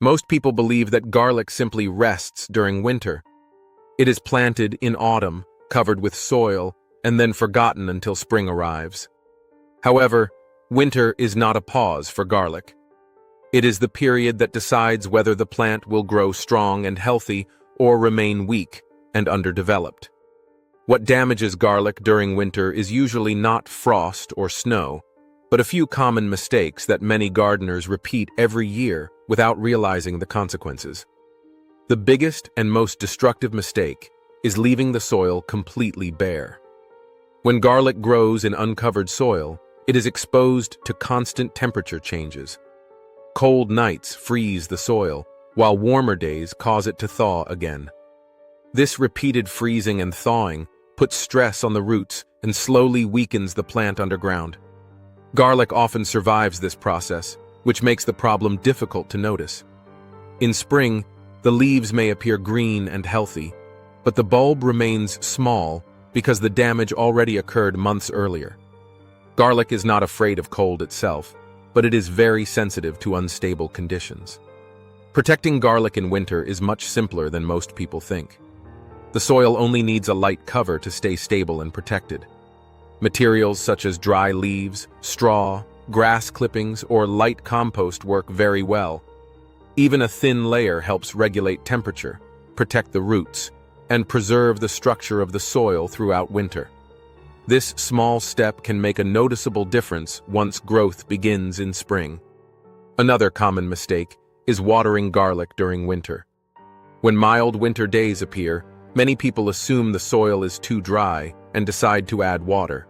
Most people believe that garlic simply rests during winter. It is planted in autumn, covered with soil, and then forgotten until spring arrives. However, winter is not a pause for garlic. It is the period that decides whether the plant will grow strong and healthy or remain weak and underdeveloped. What damages garlic during winter is usually not frost or snow, but a few common mistakes that many gardeners repeat every year without realizing the consequences. The biggest and most destructive mistake is leaving the soil completely bare. When garlic grows in uncovered soil, it is exposed to constant temperature changes. Cold nights freeze the soil, while warmer days cause it to thaw again. This repeated freezing and thawing puts stress on the roots and slowly weakens the plant underground. Garlic often survives this process, which makes the problem difficult to notice. In spring, the leaves may appear green and healthy, but the bulb remains small because the damage already occurred months earlier. Garlic is not afraid of cold itself, but it is very sensitive to unstable conditions. Protecting garlic in winter is much simpler than most people think. The soil only needs a light cover to stay stable and protected. Materials such as dry leaves, straw, grass clippings, or light compost work very well. Even a thin layer helps regulate temperature, protect the roots, and preserve the structure of the soil throughout winter. This small step can make a noticeable difference once growth begins in spring. Another common mistake is watering garlic during winter. When mild winter days appear, many people assume the soil is too dry and decide to add water.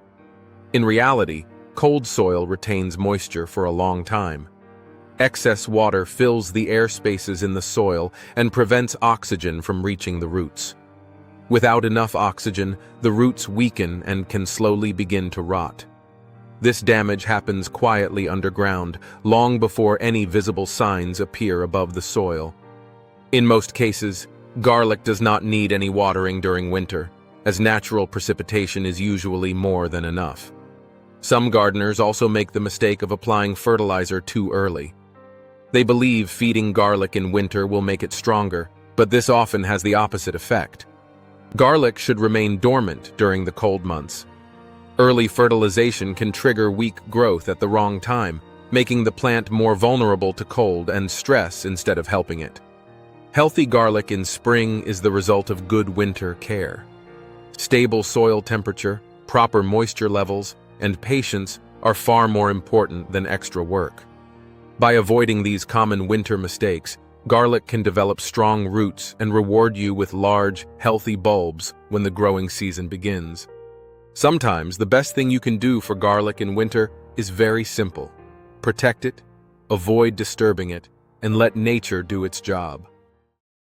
In reality, cold soil retains moisture for a long time. Excess water fills the air spaces in the soil and prevents oxygen from reaching the roots. Without enough oxygen, the roots weaken and can slowly begin to rot. This damage happens quietly underground, long before any visible signs appear above the soil. In most cases, garlic does not need any watering during winter, as natural precipitation is usually more than enough. Some gardeners also make the mistake of applying fertilizer too early. They believe feeding garlic in winter will make it stronger, but this often has the opposite effect. Garlic should remain dormant during the cold months. Early fertilization can trigger weak growth at the wrong time, making the plant more vulnerable to cold and stress instead of helping it. Healthy garlic in spring is the result of good winter care. Stable soil temperature, proper moisture levels, and patience are far more important than extra work. By avoiding these common winter mistakes, garlic can develop strong roots and reward you with large, healthy bulbs when the growing season begins. Sometimes the best thing you can do for garlic in winter is very simple. Protect it, avoid disturbing it, and let nature do its job.